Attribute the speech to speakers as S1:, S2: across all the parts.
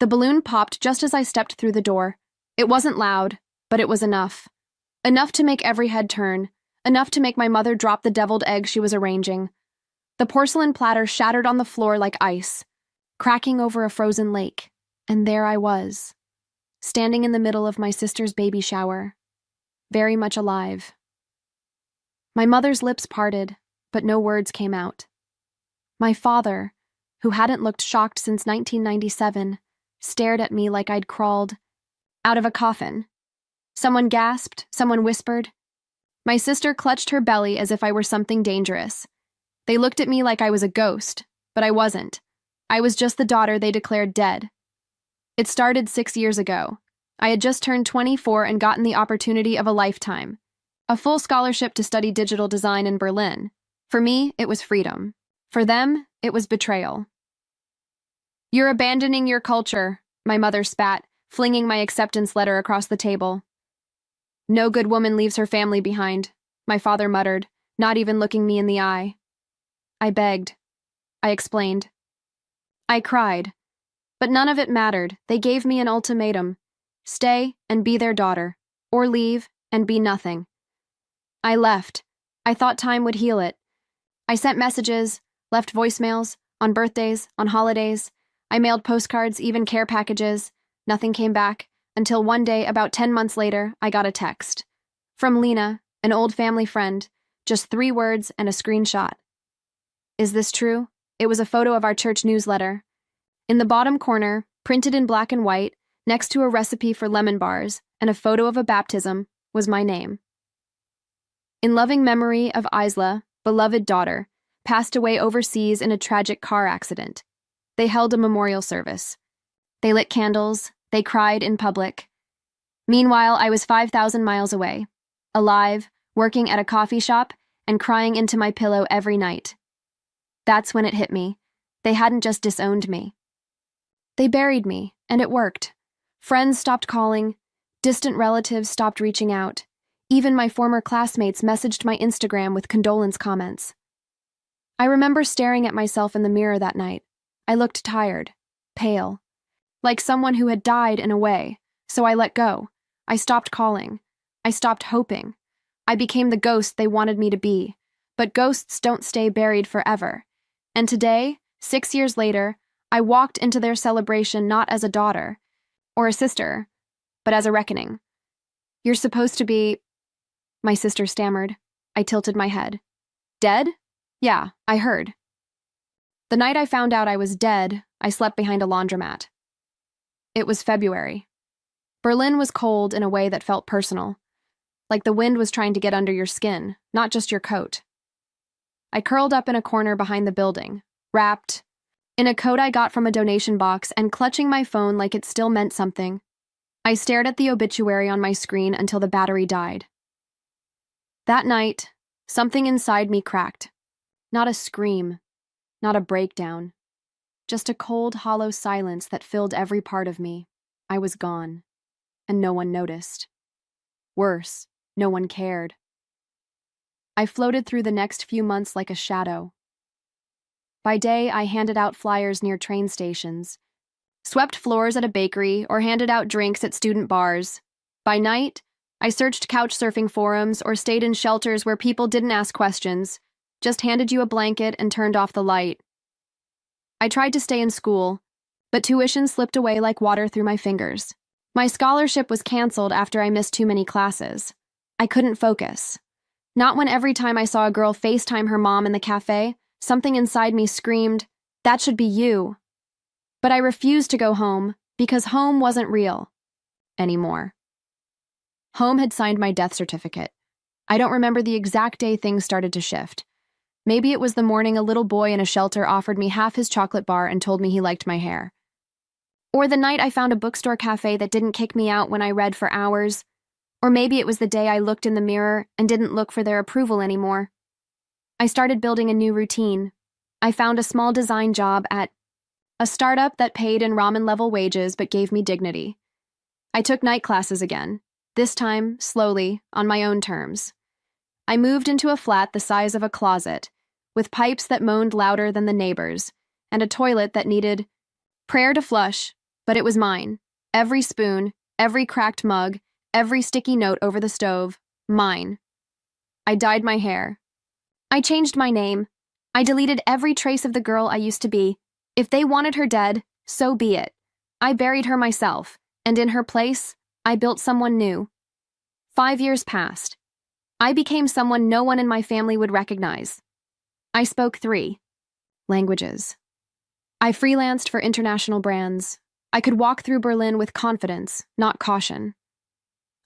S1: The balloon popped just as I stepped through the door. It wasn't loud, but it was enough. Enough to make every head turn, enough to make my mother drop the deviled egg she was arranging. The porcelain platter shattered on the floor like ice, cracking over a frozen lake, and there I was, standing in the middle of my sister's baby shower, very much alive. My mother's lips parted, but no words came out. My father, who hadn't looked shocked since 1997, stared at me like I'd crawled out of a coffin. Someone gasped, someone whispered. My sister clutched her belly as if I were something dangerous. They looked at me like I was a ghost, but I wasn't. I was just the daughter they declared dead. It started 6 years ago. I had just turned 24 and gotten the opportunity of a lifetime. A full scholarship to study digital design in Berlin. For me, it was freedom. For them, it was betrayal. "You're abandoning your culture," my mother spat, flinging my acceptance letter across the table. "No good woman leaves her family behind," my father muttered, not even looking me in the eye. I begged. I explained. I cried. But none of it mattered. They gave me an ultimatum. Stay and be their daughter, or leave and be nothing. I left. I thought time would heal it. I sent messages, left voicemails, on birthdays, on holidays. I mailed postcards, even care packages. Nothing came back, until one day, about 10 months later, I got a text. From Lena, an old family friend, just 3 words and a screenshot. Is this true? It was a photo of our church newsletter. In the bottom corner, printed in black and white, next to a recipe for lemon bars and a photo of a baptism, was my name. In loving memory of Isla, beloved daughter, passed away overseas in a tragic car accident. They held a memorial service. They lit candles, they cried in public. Meanwhile, I was 5,000 miles away, alive, working at a coffee shop, and crying into my pillow every night. That's when it hit me. They hadn't just disowned me. They buried me, and it worked. Friends stopped calling, distant relatives stopped reaching out. Even my former classmates messaged my Instagram with condolence comments. I remember staring at myself in the mirror that night. I looked tired, pale, like someone who had died in a way, so I let go. I stopped calling. I stopped hoping. I became the ghost they wanted me to be. But ghosts don't stay buried forever. And today, 6 years later, I walked into their celebration not as a daughter or a sister, but as a reckoning. "You're supposed to be," my sister stammered. I tilted my head. "Dead? Yeah, I heard." The night I found out I was dead, I slept behind a laundromat. It was February. Berlin was cold in a way that felt personal, like the wind was trying to get under your skin, not just your coat. I curled up in a corner behind the building, wrapped in a coat I got from a donation box and clutching my phone like it still meant something. I stared at the obituary on my screen until the battery died. That night, something inside me cracked. Not a scream, not a breakdown, just a cold, hollow silence that filled every part of me. I was gone, and no one noticed. Worse, no one cared. I floated through the next few months like a shadow. By day, I handed out flyers near train stations, swept floors at a bakery, or handed out drinks at student bars. By night, I searched couch-surfing forums or stayed in shelters where people didn't ask questions, just handed you a blanket and turned off the light. I tried to stay in school, but tuition slipped away like water through my fingers. My scholarship was canceled after I missed too many classes. I couldn't focus. Not when every time I saw a girl FaceTime her mom in the cafe, something inside me screamed, "That should be you." But I refused to go home because home wasn't real anymore. Home had signed my death certificate. I don't remember the exact day things started to shift. Maybe it was the morning a little boy in a shelter offered me half his chocolate bar and told me he liked my hair. Or the night I found a bookstore cafe that didn't kick me out when I read for hours. Or maybe it was the day I looked in the mirror and didn't look for their approval anymore. I started building a new routine. I found a small design job at a startup that paid in ramen-level wages but gave me dignity. I took night classes again, this time, slowly, on my own terms. I moved into a flat the size of a closet, with pipes that moaned louder than the neighbors, and a toilet that needed prayer to flush, But it was mine. Every spoon, every cracked mug, every sticky note over the stove, mine. I dyed my hair. I changed my name. I deleted every trace of the girl I used to be. If they wanted her dead, so be it. I buried her myself, and in her place, I built someone new. 5 years passed. I became someone no one in my family would recognize. I spoke 3 languages. I freelanced for international brands. I could walk through Berlin with confidence, not caution.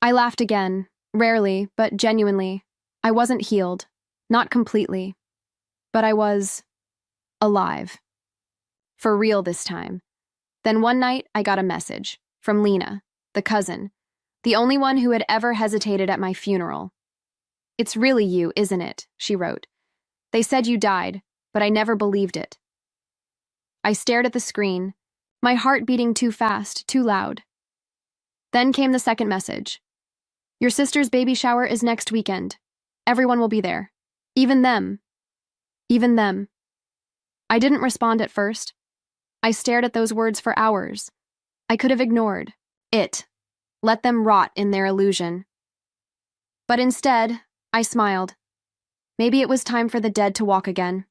S1: I laughed again, rarely, but genuinely. I wasn't healed, not completely, but I was alive. For real this time. Then one night, I got a message from Lena, the cousin, the only one who had ever hesitated at my funeral. "It's really you, isn't it?" she wrote. "They said you died, but I never believed it." I stared at the screen, my heart beating too fast, too loud. Then came the second message. "Your sister's baby shower is next weekend. Everyone will be there. Even them. Even them." I didn't respond at first. I stared at those words for hours. I could have ignored it, let them rot in their illusion. But instead, I smiled. Maybe it was time for the dead to walk again.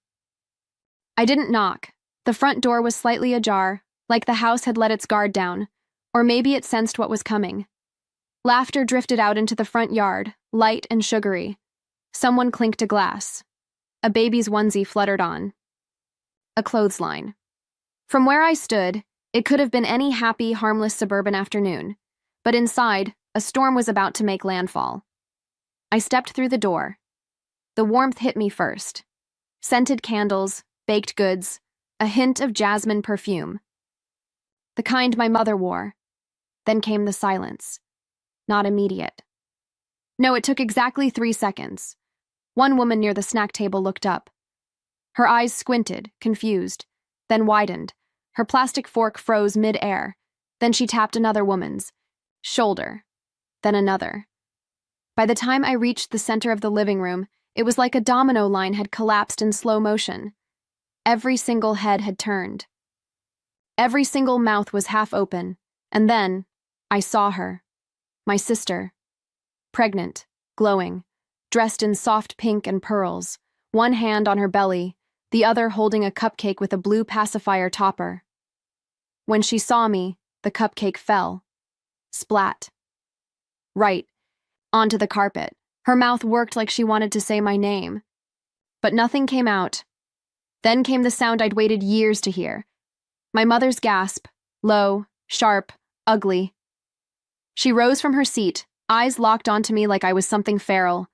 S1: I didn't knock. The front door was slightly ajar, like the house had let its guard down, or maybe it sensed what was coming. Laughter drifted out into the front yard, light and sugary. Someone clinked a glass. A baby's onesie fluttered on. A clothesline. From where I stood, it could have been any happy, harmless suburban afternoon, but inside, a storm was about to make landfall. I stepped through the door. The warmth hit me first. Scented candles, baked goods, a hint of jasmine perfume. The kind my mother wore. Then came the silence. Not immediate. No, it took exactly 3 seconds. One woman near the snack table looked up. Her eyes squinted, confused, then widened. Her plastic fork froze mid-air. Then she tapped another woman's shoulder, then another. By the time I reached the center of the living room, it was like a domino line had collapsed in slow motion. Every single head had turned. Every single mouth was half open, and then I saw her, my sister, pregnant, glowing, dressed in soft pink and pearls, one hand on her belly, the other holding a cupcake with a blue pacifier topper. When she saw me, the cupcake fell. Splat. Right. Onto the carpet. Her mouth worked like she wanted to say my name. But nothing came out. Then came the sound I'd waited years to hear. My mother's gasp, low, sharp, ugly. She rose from her seat, eyes locked onto me like I was something feral,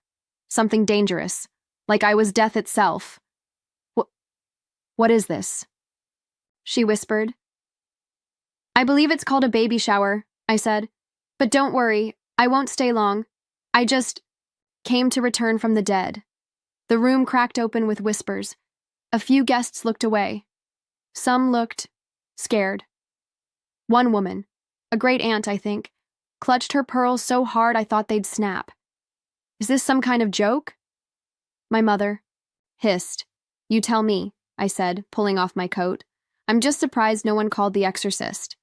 S1: something dangerous, like I was death itself. What is this?" she whispered. "I believe it's called a baby shower," I said. "But don't worry, I won't stay long. I just came to return from the dead." The room cracked open with whispers. A few guests looked away. Some looked scared. One woman, a great aunt, I think, clutched her pearls so hard I thought they'd snap. "Is this some kind of joke?" My mother hissed. "You tell me," I said, pulling off my coat. "I'm just surprised no one called the exorcist."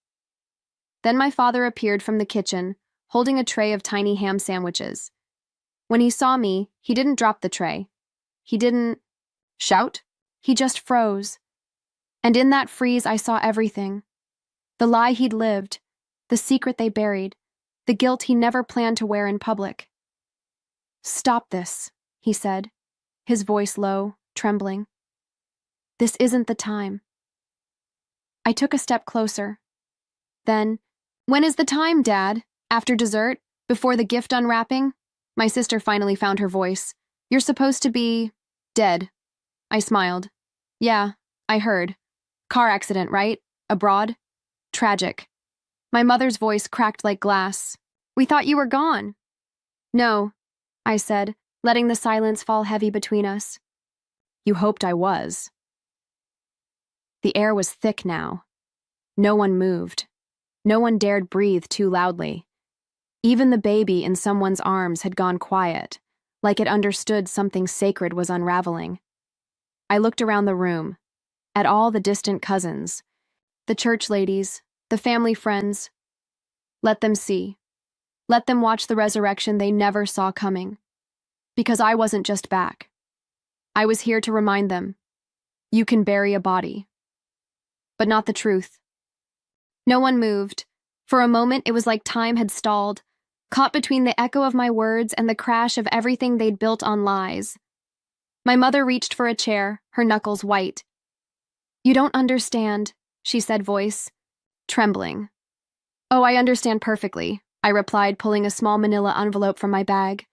S1: Then my father appeared from the kitchen, holding a tray of tiny ham sandwiches. When he saw me, he didn't drop the tray. He didn't shout. He just froze. And in that freeze, I saw everything. The lie he'd lived, the secret they buried, the guilt he never planned to wear in public. "Stop this," he said, his voice low, trembling. "This isn't the time." I took a step closer. Then, "When is the time, Dad? After dessert? Before the gift unwrapping?" My sister finally found her voice. "You're supposed to be dead." I smiled. "Yeah, I heard. Car accident, right? Abroad? Tragic." My mother's voice cracked like glass. "We thought you were gone." "No," I said, letting the silence fall heavy between us. "You hoped I was." The air was thick now. No one moved. No one dared breathe too loudly. Even the baby in someone's arms had gone quiet, like it understood something sacred was unraveling. I looked around the room, at all the distant cousins, the church ladies, the family friends. Let them see. Let them watch the resurrection they never saw coming. Because I wasn't just back. I was here to remind them, you can bury a body. But not the truth. No one moved. For a moment, it was like time had stalled, caught between the echo of my words and the crash of everything they'd built on lies. My mother reached for a chair, her knuckles white. You don't understand, she said, voice trembling. Oh, I understand perfectly, I replied, pulling a small manila envelope from my bag.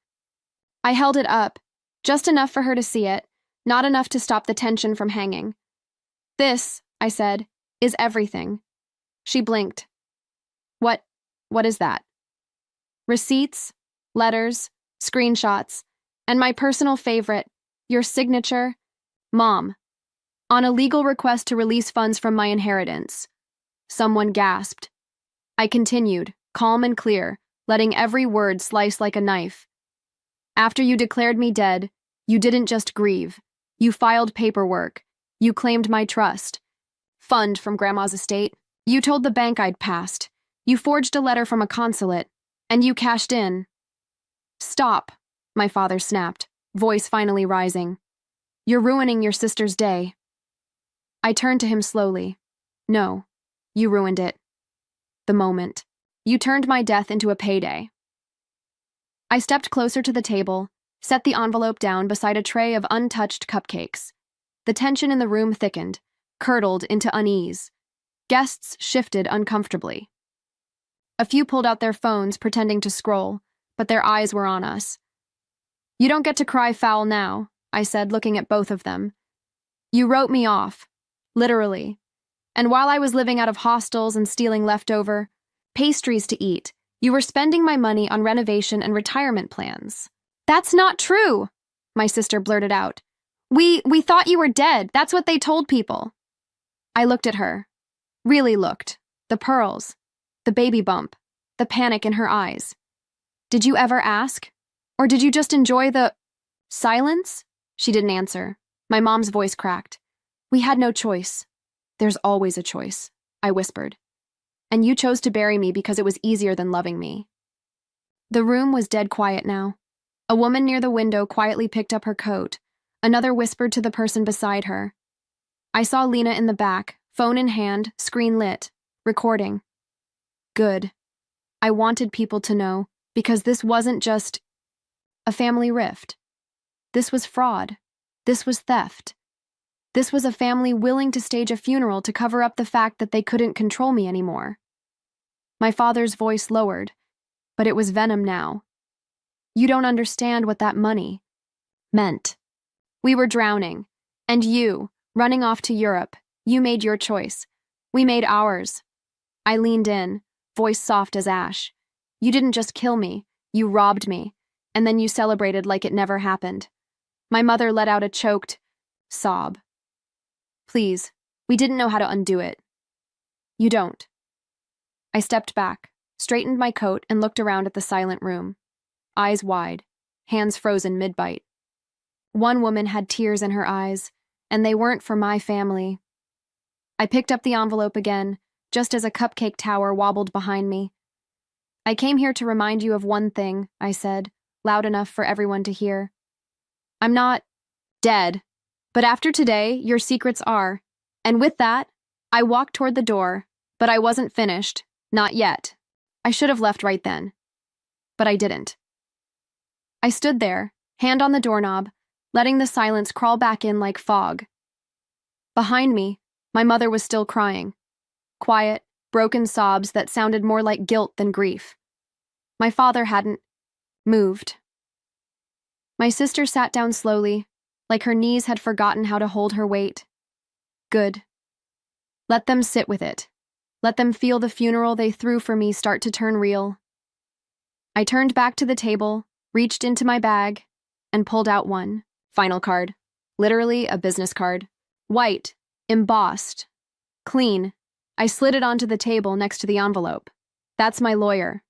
S1: I held it up, just enough for her to see it, not enough to stop the tension from hanging. This, I said, is everything. She blinked. What is that? Receipts, letters, screenshots, and my personal favorite, your signature, Mom, on a legal request to release funds from my inheritance. Someone gasped. I continued, calm and clear, letting every word slice like a knife. After you declared me dead, you didn't just grieve. You filed paperwork. You claimed my trust. Fund from Grandma's estate. You told the bank I'd passed. You forged a letter from a consulate. And you cashed in. Stop, my father snapped, voice finally rising. You're ruining your sister's day. I turned to him slowly. No, you ruined it. The moment. You turned my death into a payday. I stepped closer to the table, set the envelope down beside a tray of untouched cupcakes. The tension in the room thickened, curdled into unease. Guests shifted uncomfortably. A few pulled out their phones, pretending to scroll, but their eyes were on us. You don't get to cry foul now, I said, looking at both of them. You wrote me off, literally. And while I was living out of hostels and stealing leftover pastries to eat, you were spending my money on renovation and retirement plans. That's not true, my sister blurted out. We thought you were dead. That's what they told people. I looked at her. Really looked. The pearls. The baby bump. The panic in her eyes. Did you ever ask? Or did you just enjoy the silence? She didn't answer. My mom's voice cracked. We had no choice. There's always a choice, I whispered. And you chose to bury me because it was easier than loving me. The room was dead quiet now. A woman near the window quietly picked up her coat. Another whispered to the person beside her. I saw Lena in the back, phone in hand, screen lit, recording. Good. I wanted people to know, because this wasn't just a family rift. This was fraud. This was theft. This was a family willing to stage a funeral to cover up the fact that they couldn't control me anymore. My father's voice lowered, but it was venom now. You don't understand what that money meant. We were drowning, and you, running off to Europe, you made your choice. We made ours. I leaned in, voice soft as ash. You didn't just kill me, you robbed me, and then you celebrated like it never happened. My mother let out a choked sob. Please, we didn't know how to undo it. You don't. I stepped back, straightened my coat, and looked around at the silent room. Eyes wide, hands frozen mid-bite. One woman had tears in her eyes, and they weren't for my family. I picked up the envelope again, just as a cupcake tower wobbled behind me. I came here to remind you of one thing, I said, loud enough for everyone to hear. I'm not dead, but after today, your secrets are. And with that, I walked toward the door, but I wasn't finished, not yet. I should have left right then, but I didn't. I stood there, hand on the doorknob, letting the silence crawl back in like fog. Behind me, my mother was still crying. Quiet, broken sobs that sounded more like guilt than grief. My father hadn't moved. My sister sat down slowly, like her knees had forgotten how to hold her weight. Good. Let them sit with it. Let them feel the funeral they threw for me start to turn real. I turned back to the table, reached into my bag, and pulled out one final card. Literally a business card. White, embossed, clean. I slid it onto the table next to the envelope. That's my lawyer.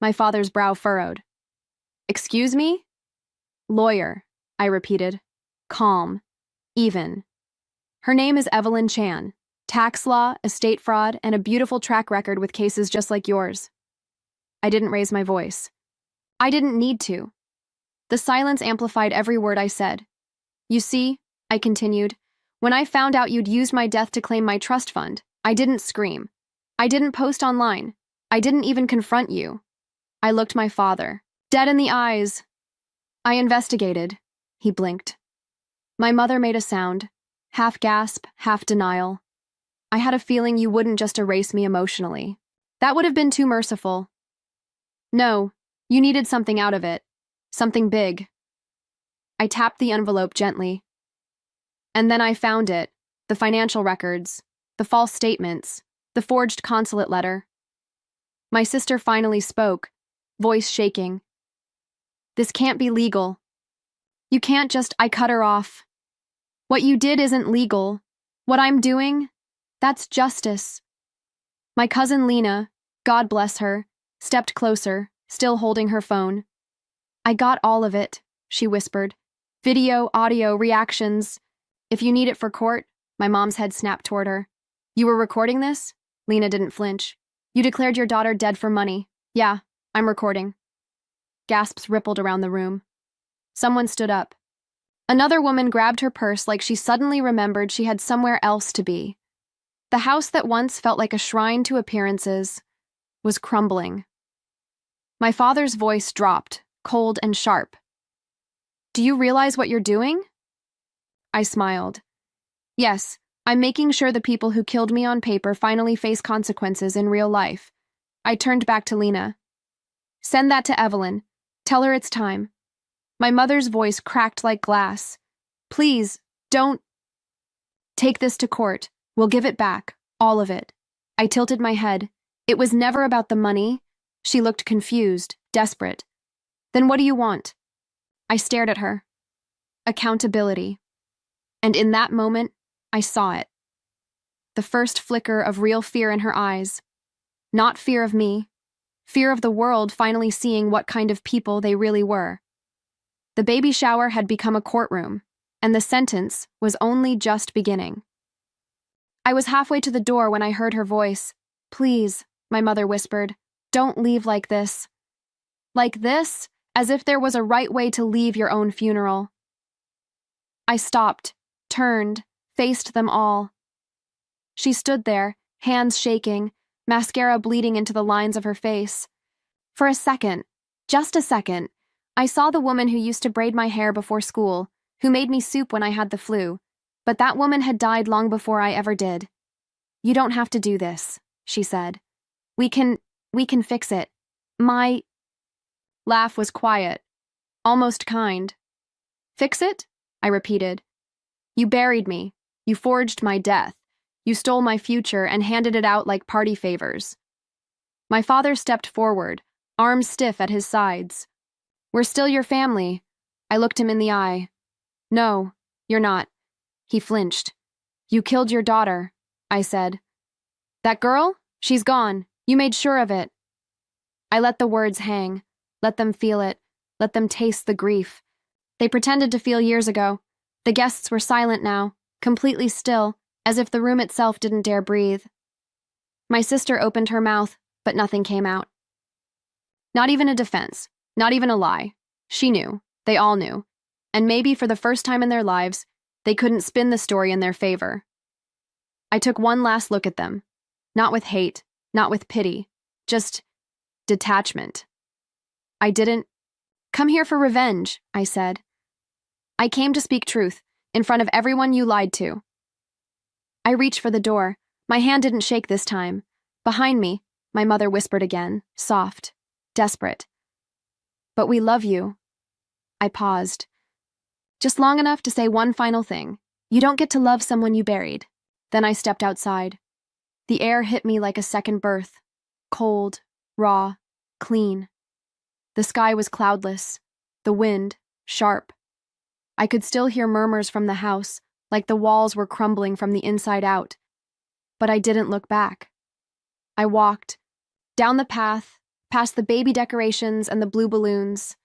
S1: My father's brow furrowed. Excuse me? Lawyer, I repeated. Calm. Even. Her name is Evelyn Chan. Tax law, estate fraud, and a beautiful track record with cases just like yours. I didn't raise my voice. I didn't need to. The silence amplified every word I said. You see, I continued, when I found out you'd used my death to claim my trust fund, I didn't scream. I didn't post online. I didn't even confront you. I looked my father dead in the eyes. I investigated. He blinked. My mother made a sound, half gasp, half denial. I had a feeling you wouldn't just erase me emotionally. That would have been too merciful. No, you needed something out of it. Something big. I tapped the envelope gently. And then I found it, the financial records, the false statements, the forged consulate letter. My sister finally spoke, voice shaking. This can't be legal. You can't just, I cut her off. What you did isn't legal. What I'm doing, that's justice. My cousin Lena, God bless her, stepped closer, still holding her phone. I got all of it, she whispered. Video, audio, reactions. If you need it for court, my mom's head snapped toward her. You were recording this? Lena didn't flinch. You declared your daughter dead for money. Yeah, I'm recording. Gasps rippled around the room. Someone stood up. Another woman grabbed her purse like she suddenly remembered she had somewhere else to be. The house that once felt like a shrine to appearances was crumbling. My father's voice dropped, cold and sharp. Do you realize what you're doing? I smiled. Yes, I'm making sure the people who killed me on paper finally face consequences in real life. I turned back to Lena. Send that to Evelyn. Tell her it's time. My mother's voice cracked like glass. Please, don't. Take this to court. We'll give it back. All of it. I tilted my head. It was never about the money. She looked confused, desperate. Then what do you want? I stared at her. Accountability. And in that moment, I saw it. The first flicker of real fear in her eyes. Not fear of me. Fear of the world finally seeing what kind of people they really were. The baby shower had become a courtroom, and the sentence was only just beginning. I was halfway to the door when I heard her voice. Please, my mother whispered, don't leave like this. Like this? As if there was a right way to leave your own funeral. I stopped, turned, faced them all. She stood there, hands shaking, mascara bleeding into the lines of her face. For a second, just a second, I saw the woman who used to braid my hair before school, who made me soup when I had the flu, but that woman had died long before I ever did. You don't have to do this, she said. We can fix it. My laugh was quiet, almost kind. Fix it? I repeated. You buried me. You forged my death. You stole my future and handed it out like party favors. My father stepped forward, arms stiff at his sides. We're still your family. I looked him in the eye. No, you're not. He flinched. You killed your daughter, I said. That girl? She's gone. You made sure of it. I let the words hang, let them feel it, let them taste the grief. They pretended to feel years ago. The guests were silent now, completely still, as if the room itself didn't dare breathe. My sister opened her mouth, but nothing came out. Not even a defense, not even a lie. She knew, they all knew, and maybe for the first time in their lives, they couldn't spin the story in their favor. I took one last look at them, not with hate, not with pity, just detachment. I didn't come here for revenge, I said. I came to speak truth, in front of everyone you lied to. I reached for the door. My hand didn't shake this time. Behind me, my mother whispered again, soft, desperate. But we love you. I paused. Just long enough to say one final thing. You don't get to love someone you buried. Then I stepped outside. The air hit me like a second birth. Cold, raw, clean. The sky was cloudless. The wind, sharp. I could still hear murmurs from the house, like the walls were crumbling from the inside out. But I didn't look back. I walked, down the path, past the baby decorations and the blue balloons,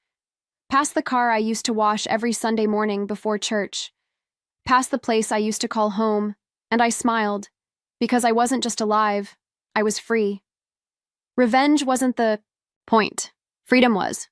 S1: past the car I used to wash every Sunday morning before church, past the place I used to call home, and I smiled. because I wasn't just alive, I was free. Revenge wasn't the point. Freedom was.